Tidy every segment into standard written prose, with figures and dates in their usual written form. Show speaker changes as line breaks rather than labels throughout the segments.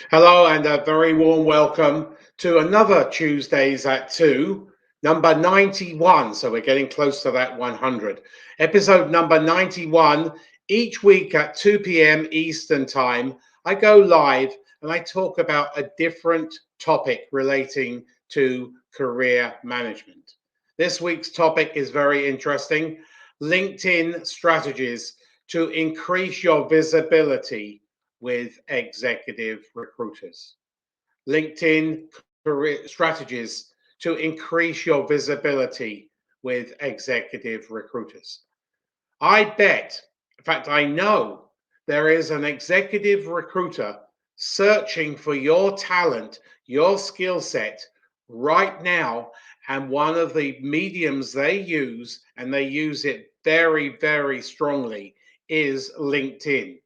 Hello, and a very warm welcome to another Tuesdays at 2, number 91. So we're getting close to that 100. Episode number 91. Each week at 2 p.m. Eastern Time, I go live and I talk about a different topic relating to career management. This week's topic is very interesting: LinkedIn strategies to increase your visibility with executive recruiters. LinkedIn career strategies to increase your visibility with executive recruiters. I bet, in fact, I know there is an executive recruiter searching for your talent, your skill set right now. And one of the mediums they use, and they use it very, very strongly, is LinkedIn.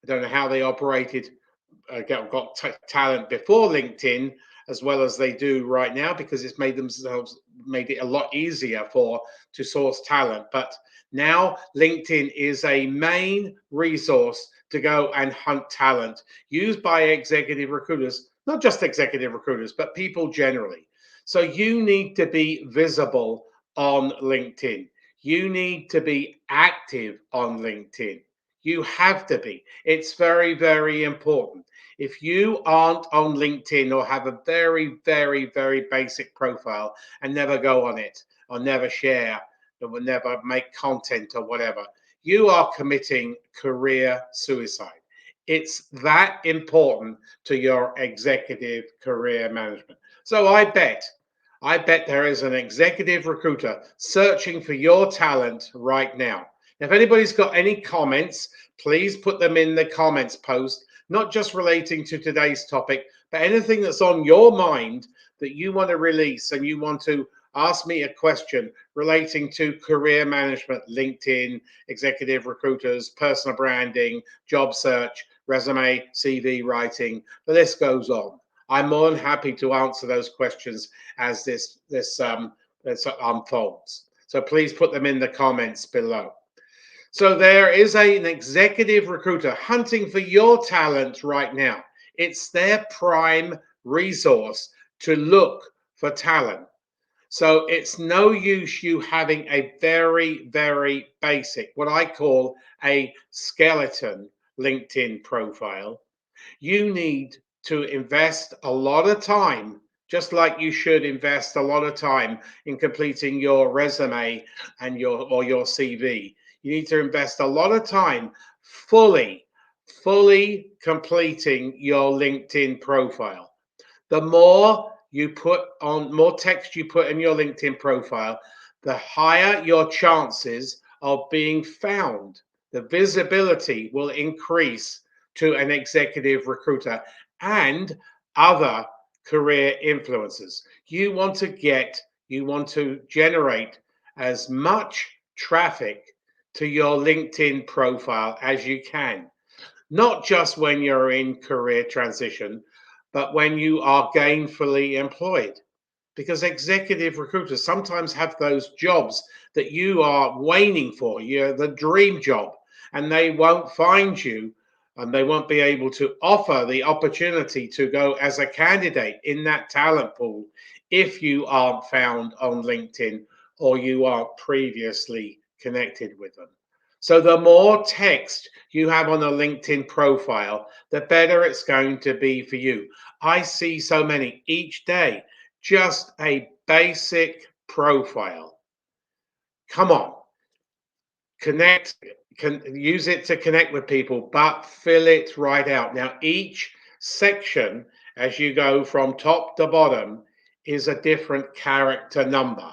I don't know how they operated, got talent before LinkedIn as well as they do right now, because it's made it a lot easier for to source talent. But now LinkedIn is a main resource to go and hunt talent, used by executive recruiters, not just executive recruiters, but people generally. So you need to be visible on LinkedIn. You need to be active on LinkedIn. You have to be. It's very, very important. If you aren't on LinkedIn or have a very, very, very basic profile and never go on it or never share or will never make content or whatever, you are committing career suicide. It's that important to your executive career management. So I bet there is an executive recruiter searching for your talent right now. If anybody's got any comments, please put them in the comments post, not just relating to today's topic, but anything that's on your mind that you want to release and you want to ask me a question relating to career management, LinkedIn, executive recruiters, personal branding, job search, resume, CV writing. The list goes on. I'm more than happy to answer those questions as this unfolds. So please put them in the comments below. So there is an executive recruiter hunting for your talent right now. It's their prime resource to look for talent. So it's no use you having a very, very basic, what I call a skeleton LinkedIn profile. You need to invest a lot of time, just like you should invest a lot of time in completing your resume and your CV. You need to invest a lot of time fully completing your LinkedIn profile. The more text you put in your LinkedIn profile, the higher your chances of being found. The visibility will increase to an executive recruiter and other career influencers. You want to generate as much traffic to your LinkedIn profile as you can, not just when you're in career transition, but when you are gainfully employed. Because executive recruiters sometimes have those jobs that you are waning for, you're the dream job, and they won't find you and they won't be able to offer the opportunity to go as a candidate in that talent pool if you aren't found on LinkedIn or you aren't previously connected with them. So the more text you have on a LinkedIn profile, the better it's going to be for you. I see so many each day, just a basic profile. Come on, connect, can use it to connect with people, but fill it right out. Now, each section, as you go from top to bottom, is a different character number.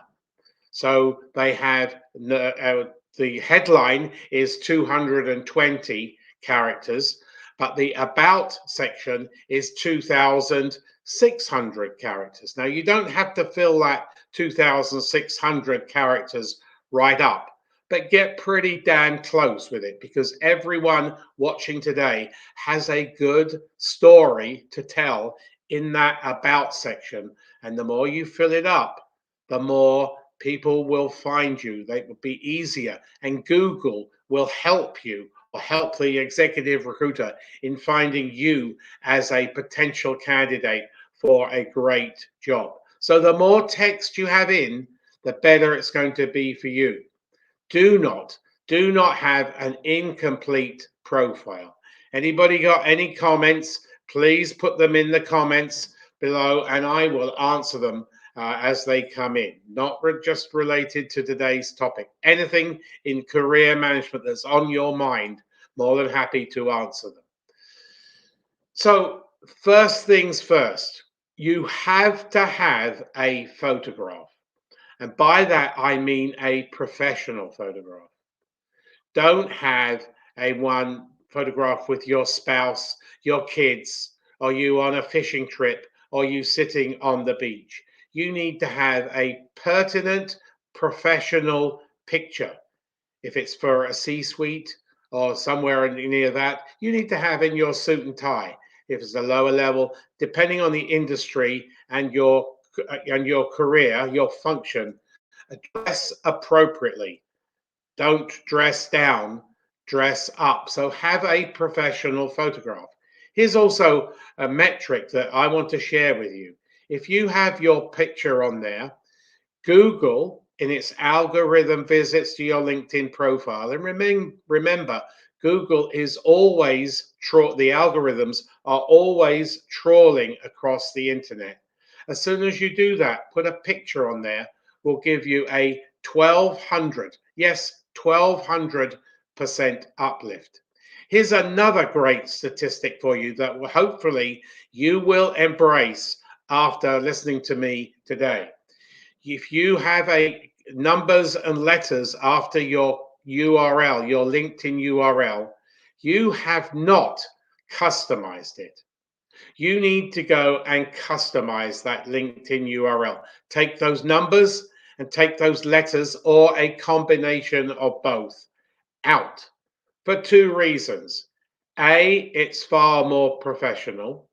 So they have the headline is 220 characters, but the about section is 2,600 characters. Now, you don't have to fill that 2,600 characters right up, but get pretty damn close with it, because everyone watching today has a good story to tell in that about section. And the more you fill it up, the more people will find you. They will be easier, and Google will help you or help the executive recruiter in finding you as a potential candidate for a great job. So the more text you have in, the better it's going to be for you. Do not have an incomplete profile. Anybody got any comments? Please put them in the comments below and I will answer them as they come in. Not just related to today's topic. Anything in career management that's on your mind, more than happy to answer them. So first things first, you have to have a photograph. And by that, I mean a professional photograph. Don't have a one photograph with your spouse, your kids, or you on a fishing trip, or you sitting on the beach. You need to have a pertinent professional picture. If it's for a C-suite or somewhere near that, you need to have in your suit and tie. If it's a lower level, depending on the industry and your career, your function, dress appropriately. Don't dress down, dress up. So have a professional photograph. Here's also a metric that I want to share with you. If you have your picture on there, Google, in its algorithm visits to your LinkedIn profile, and remember, Google is always, the algorithms are always trawling across the internet. As soon as you do that, put a picture on there, will give you a 1200, yes, 1200% uplift. Here's another great statistic for you that hopefully you will embrace after listening to me today. If you have a numbers and letters after your URL, your LinkedIn URL, you have not customized it. You need to go and customize that LinkedIn URL. Take those numbers and take those letters or a combination of both out for two reasons. A, it's far more professional.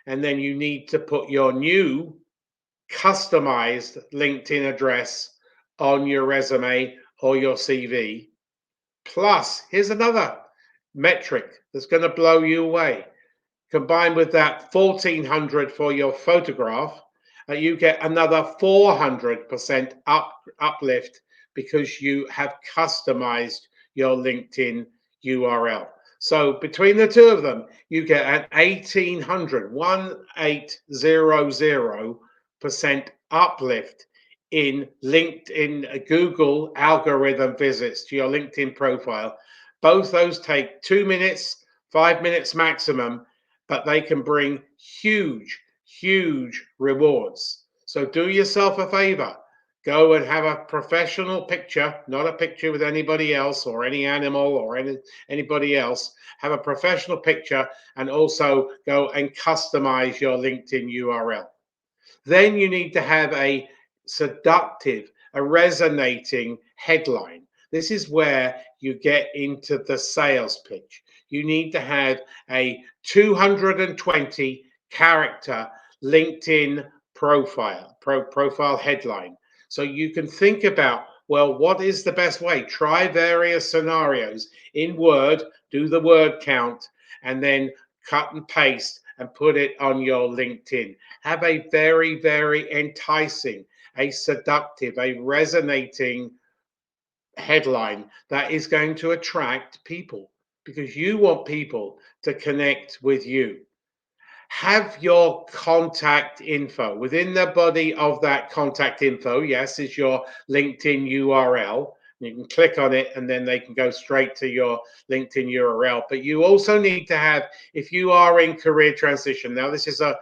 And then you need to put your new customized LinkedIn address on your resume or your CV. Plus, here's another metric that's going to blow you away. Combined with that 1400 for your photograph, you get another 400% uplift because you have customized your LinkedIn URL. So between the two of them, you get an 1800% uplift in LinkedIn Google algorithm visits to your LinkedIn profile. Both those take 2 minutes, 5 minutes maximum, but they can bring huge, huge rewards. So do yourself a favor. Go and have a professional picture, not a picture with anybody else or any animal or anybody else. Have a professional picture and also go and customize your LinkedIn URL. Then you need to have a seductive, a resonating headline. This is where you get into the sales pitch. You need to have a 220 character LinkedIn profile headline. So you can think about, well, what is the best way? Try various scenarios in Word, do the word count, and then cut and paste and put it on your LinkedIn. Have a very, very enticing, a seductive, a resonating headline that is going to attract people because you want people to connect with you. Have your contact info within the body of that contact info. Yes, is your LinkedIn URL. You can click on it and then they can go straight to your LinkedIn URL. But you also need to have, if you are in career transition, now this is up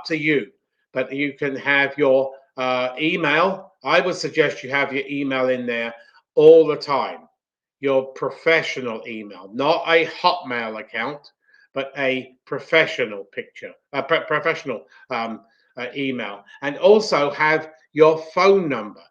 to you, but you can have your email. I would suggest you have your email in there all the time. Your professional email, not a Hotmail account, but a professional picture, professional email, and also have your phone number.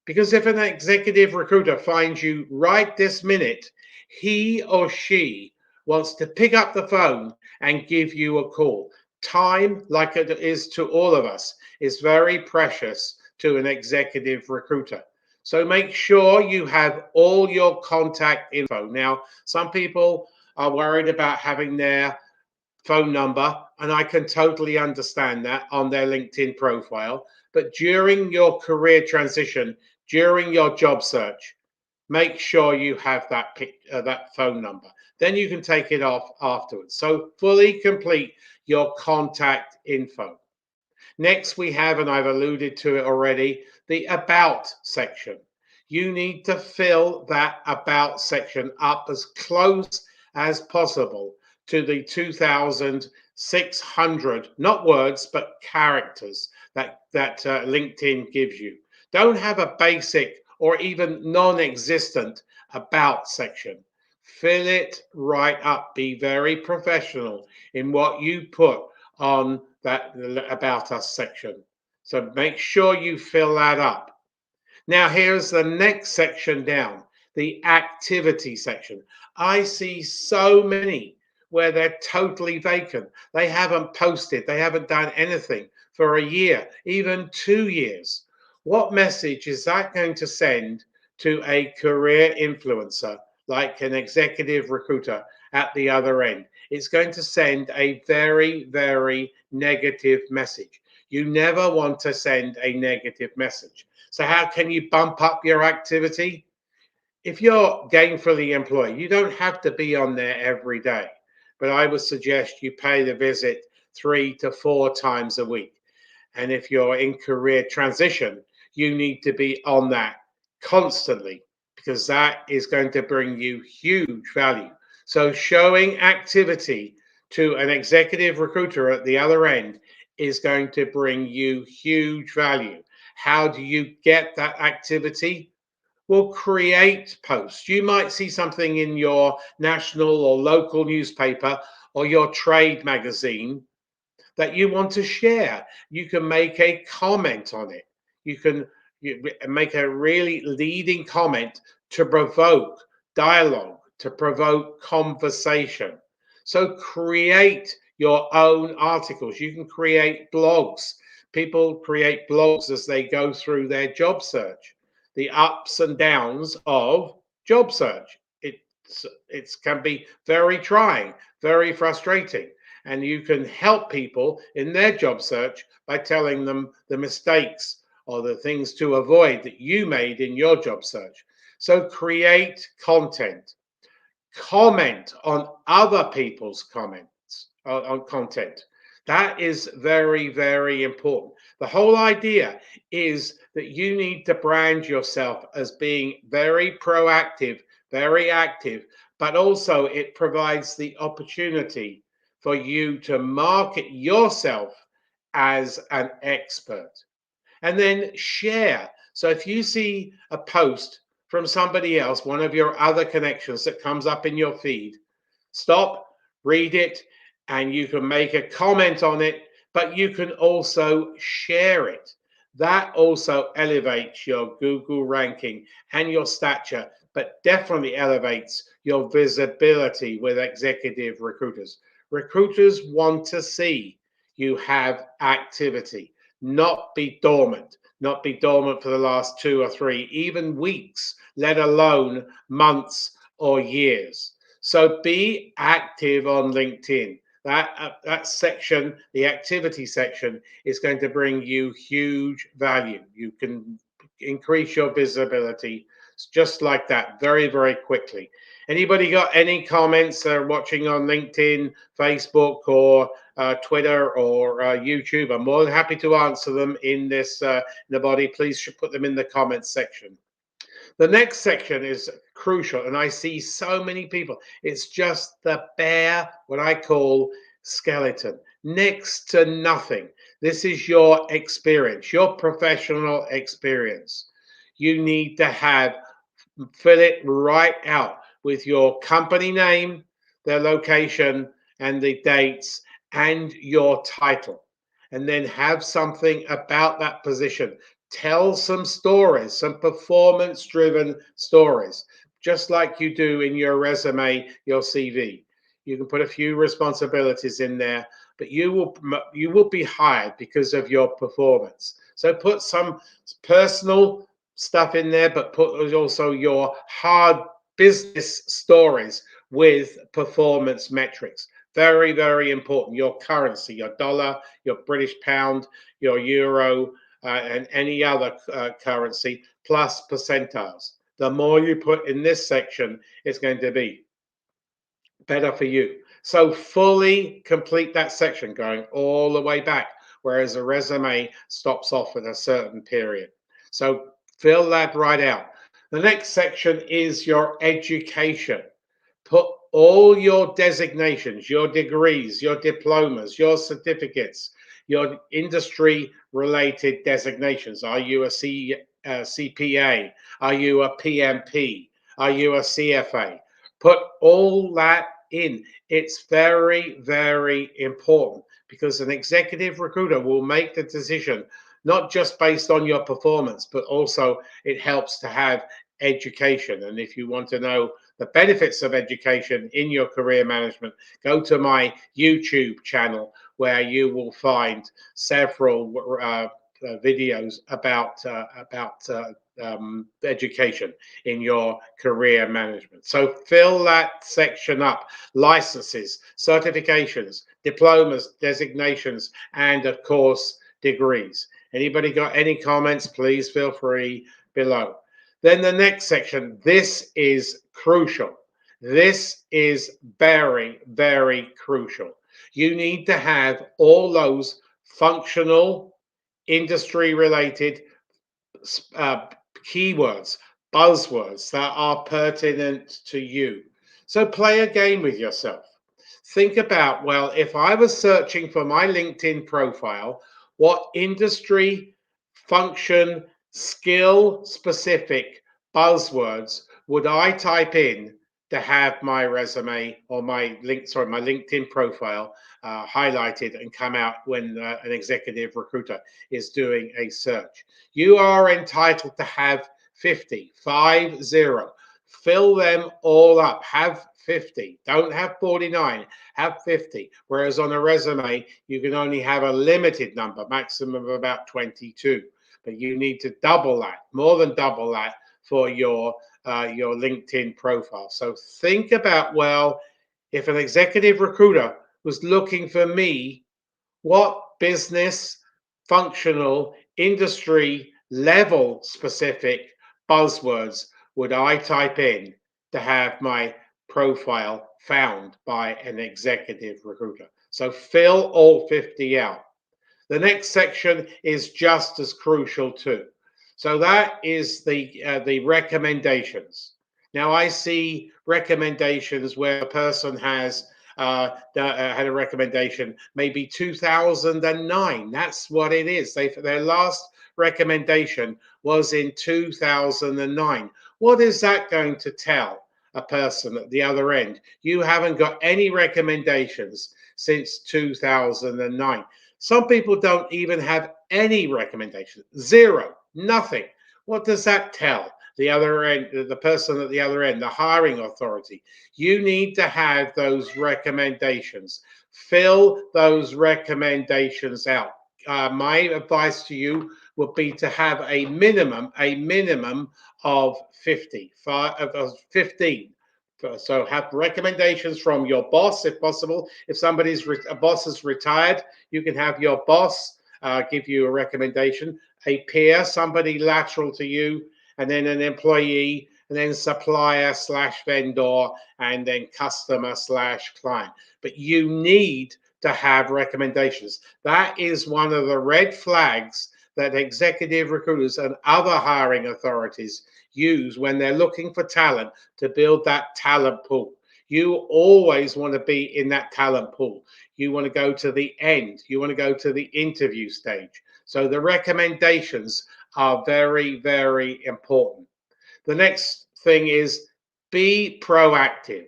Because if an executive recruiter finds you right this minute, he or she wants to pick up the phone and give you a call. Time, like it is to all of us, is very precious to an executive recruiter. So make sure you have all your contact info. Now, some people are worried about having their phone number, and I can totally understand that, on their LinkedIn profile. But during your career transition, during your job search, make sure you have that phone number. Then you can take it off afterwards. So fully complete your contact info. Next, we have, and I've alluded to it already, the about section. You need to fill that about section up as close as possible to the 2,600, not words, but characters that LinkedIn gives you. Don't have a basic or even non-existent about section. Fill it right up. Be very professional in what you put on that about us section. So make sure you fill that up. Now here's the next section down, the activity section. I see so many where they're totally vacant. They haven't posted, they haven't done anything for a year, even 2 years. What message is that going to send to a career influencer, like an executive recruiter at the other end? It's going to send a very, very negative message. You never want to send a negative message. So how can you bump up your activity? If you're gainfully employed, you don't have to be on there every day, but I would suggest you pay the visit 3 to 4 times a week. And if you're in career transition, you need to be on that constantly, because that is going to bring you huge value. So showing activity to an executive recruiter at the other end is going to bring you huge value. How do you get that activity? Well, create posts. You might see something in your national or local newspaper or your trade magazine that you want to share. You can make a comment on it. You can make a really leading comment to provoke dialogue, to provoke conversation. So create your own articles. You can create blogs. People create blogs as they go through their job search, the ups and downs of job search. It can be very trying, very frustrating, and you can help people in their job search by telling them the mistakes or the things to avoid that you made in your job search. So create content, comment on other people's comments on content. That is very, very important. The whole idea is that you need to brand yourself as being very proactive, very active, but also it provides the opportunity for you to market yourself as an expert. And then share. So if you see a post from somebody else, one of your other connections that comes up in your feed, stop, read it, and you can make a comment on it, but you can also share it. That also elevates your Google ranking and your stature, but definitely elevates your visibility with executive recruiters. Recruiters want to see you have activity, not be dormant, not be dormant for the last 2 or 3, even weeks, let alone months or years. So be active on LinkedIn. That section, the activity section, is going to bring you huge value. You can increase your visibility just like that, very, very quickly. Anybody got any comments? Watching on LinkedIn, Facebook, or Twitter, or YouTube? I'm more than happy to answer them in the body. Please put them in the comments section. The next section is crucial, and I see so many people. It's just the bare, what I call, skeleton, next to nothing. This is your experience, your professional experience. You need to fill it right out with your company name, their location, and the dates, and your title. And then have something about that position. Tell some stories, some performance driven stories, just like you do in your resume, your CV. You can put a few responsibilities in there, but you will be hired because of your performance. So put some personal stuff in there, but put also your hard business stories with performance metrics. Very, very important. Your currency, your dollar, your British pound, your euro, and any other currency, plus percentiles. The more you put in this section, it's going to be better for you. So fully complete that section going all the way back, whereas a resume stops off at a certain period. So fill that right out. The next section is your education. Put all your designations, your degrees, your diplomas, your certificates, your industry related designations. Are you a CPA? Are you a PMP? Are you a CFA? Put all that in. It's very, very important because an executive recruiter will make the decision not just based on your performance, but also it helps to have education. And if you want to know the benefits of education in your career management, go to my YouTube channel where you will find several videos about education in your career management. So fill that section up. Licenses, certifications, diplomas, designations, and of course, degrees. Anybody got any comments? Please feel free below. Then the next section, this is crucial. This is very, very crucial. You need to have all those functional, industry related keywords, buzzwords that are pertinent to you. So play a game with yourself. Think about, well, if I was searching for my LinkedIn profile, what industry, function, skill specific buzzwords would I type in to have my resume or my LinkedIn profile highlighted and come out when an executive recruiter is doing a search? You are entitled to have 50, 50. Fill them all up. Have 50. Don't have 49. Have 50. Whereas on a resume, you can only have a limited number, maximum of about 22. But you need to double that, more than double that, for your LinkedIn profile. So think about, well, if an executive recruiter was looking for me, what business, functional, industry, level specific buzzwords would I type in to have my profile found by an executive recruiter? So fill all 50 out. The next section is just as crucial too. So that is the recommendations. Now I see recommendations where a person has had a recommendation maybe 2009. That's what it is. Their last recommendation was in 2009. What is that going to tell a person at the other end? You haven't got any recommendations since 2009. Some people don't even have any recommendations. Zero, nothing. What does that tell the other end, the person at the other end, the hiring authority? You need to have those recommendations. Fill those recommendations out. My advice to you would be to have a minimum of 50, 15. So have recommendations from your boss, if possible. If a boss is retired, you can have your boss give you a recommendation, a peer, somebody lateral to you, and then an employee, and then supplier slash vendor, and then customer slash client. But you need to have recommendations. That is one of the red flags that executive recruiters and other hiring authorities use when they're looking for talent to build that talent pool. You always want to be in that talent pool. You want to go to the end. You want to go to the interview stage. So the recommendations are very, very important. The next thing is be proactive.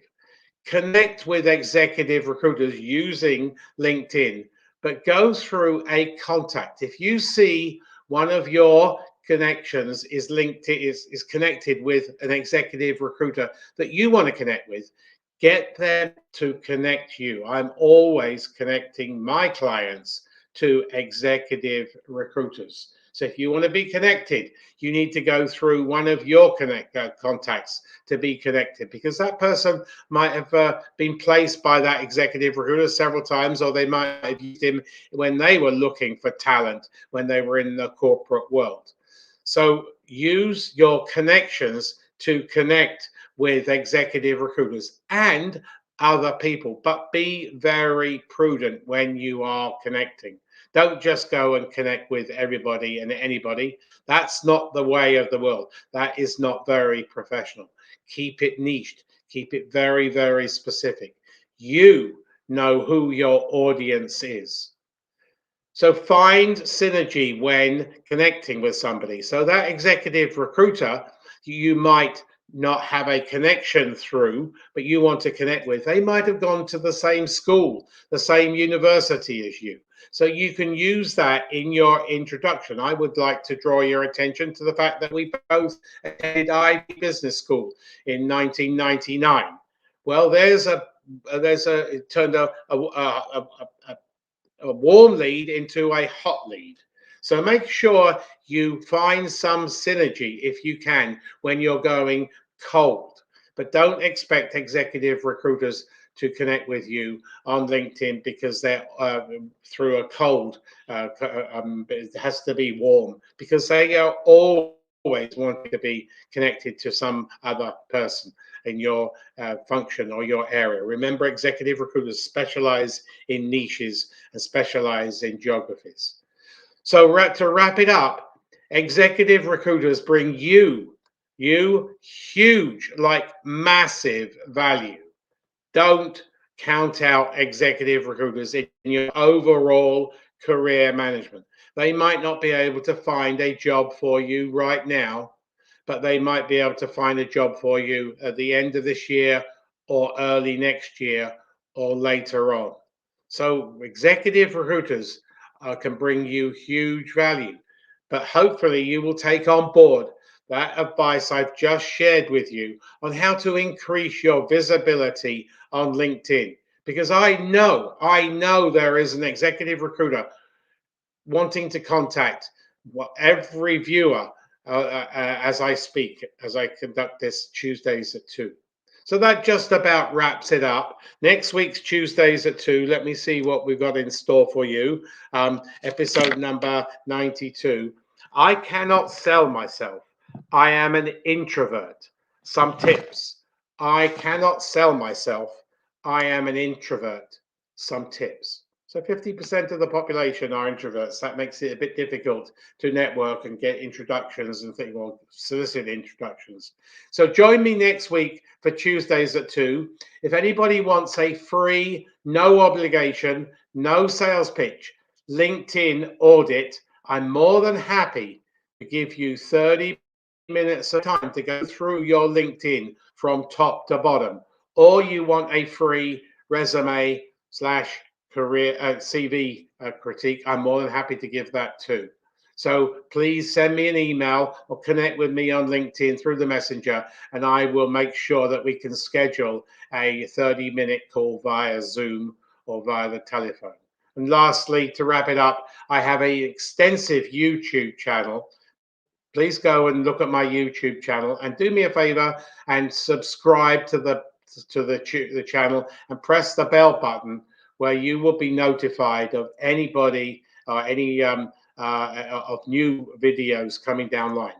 Connect with executive recruiters using LinkedIn, but go through a contact. If you see one of your connections is linked to, is connected with an executive recruiter that you want to connect with, get them to connect you. I'm always connecting my clients to executive recruiters. So if you want to be connected, you need to go through one of your contacts to be connected, because that person might have been placed by that executive recruiter several times, or they might have used him when they were looking for talent when they were in the corporate world. So use your connections to connect with executive recruiters and other people, but be very prudent when you are connecting. Don't just go and connect with everybody and anybody. That's not the way of the world. That is not very professional. Keep it niched. Keep it very, very specific. You know who your audience is. So find synergy when connecting with somebody. So that executive recruiter you might not have a connection through, but you want to connect with, they might have gone to the same school, the same university as you. So you can use that in your introduction. I would like to draw your attention to the fact that we both attended Ivy Business School in 1999. Well, it turned a warm lead into a hot lead. So make sure you find some synergy if you can when you're going cold. But don't expect executive recruiters to connect with you on LinkedIn because they're through a cold. It has to be warm, because they are always wanting to be connected to some other person in your function or your area. Remember, executive recruiters specialize in niches and specialize in geographies. So to wrap it up, executive recruiters bring you huge, like massive value. Don't count out executive recruiters in your overall career management. They might not be able to find a job for you right now, but they might be able to find a job for you at the end of this year or early next year or later on. So executive recruiters can bring you huge value, but hopefully you will take on board that advice I've just shared with you on how to increase your visibility on LinkedIn. Because I know there is an executive recruiter wanting to contact every viewer as I speak, as I conduct this Tuesdays at 2. So that just about wraps it up. Next week's Tuesdays at 2, let me see what we've got in store for you. Episode number 92. I cannot sell myself. I am an introvert. Some tips. I cannot sell myself. I am an introvert. Some tips. So 50% of the population are introverts. That makes it a bit difficult to network and get introductions and think, well, solicit introductions. So join me next week for Tuesdays at 2. If anybody wants a free, no obligation, no sales pitch LinkedIn audit, I'm more than happy to give you 30 minutes of time to go through your LinkedIn from top to bottom. Or you want a free resume / career CV critique, I'm more than happy to give that too. So please send me an email or connect with me on LinkedIn through the messenger, and I will make sure that we can schedule a 30-minute call via Zoom or via the telephone. And lastly, to wrap it up, I have an extensive YouTube channel. Please go and look at my YouTube channel and do me a favor and subscribe to the channel and press the bell button, where you will be notified of anybody or any of new videos coming down line.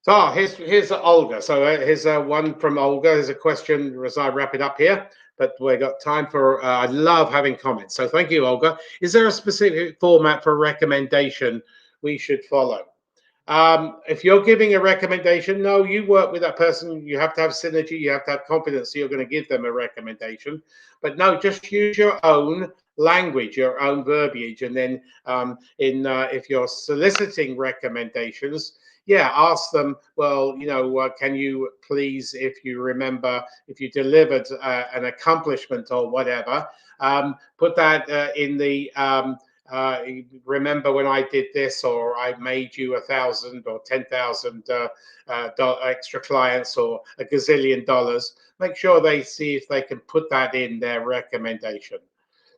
So here's Olga. So here's one from Olga. There's a question as I wrap it up here, but we've got time for, I love having comments. So thank you, Olga. Is there a specific format for recommendation we should follow? If you're giving a recommendation, no, you work with that person. You have to have synergy. You have to have confidence. So you're going to give them a recommendation. But no, just use your own language, your own verbiage. And then if you're soliciting recommendations, yeah, ask them, well, can you please, if you remember, if you delivered an accomplishment or whatever, put that in the remember when I did this, or I made you 1,000 or 10,000 extra clients, or a gazillion dollars. Make sure they see if they can put that in their recommendation.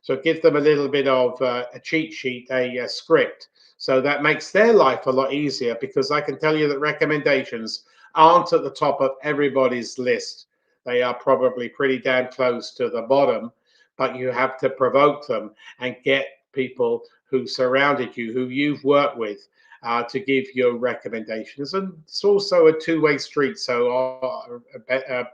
So give them a little bit of a cheat sheet, a script, So that makes their life a lot easier, because I can tell you that recommendations aren't at the top of everybody's list. They are probably pretty damn close to the bottom, but you have to provoke them and get people who surrounded you, who you've worked with, to give you recommendations. And it's also a two-way street. So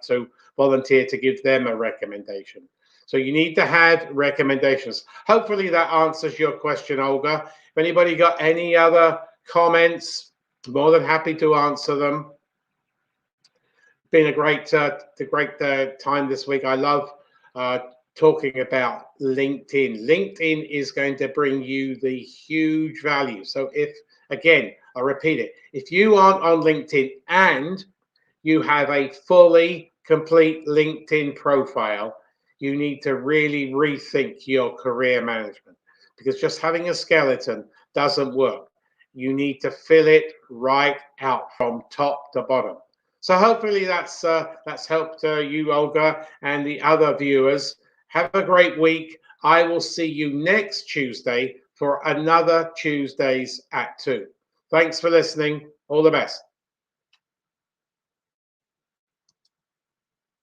to volunteer to give them a recommendation. So you need to have recommendations. Hopefully that answers your question, Olga. If anybody got any other comments, more than happy to answer them. Been a great time this week. I love talking about LinkedIn. LinkedIn is going to bring you the huge value. So again, I repeat it, if you aren't on LinkedIn and you have a fully complete LinkedIn profile, you need to really rethink your career management, because just having a skeleton doesn't work. You need to fill it right out from top to bottom. So hopefully that's helped you, Olga, and the other viewers. Have a great week. I will see you next Tuesday for another Tuesdays at 2. Thanks for listening. All the best.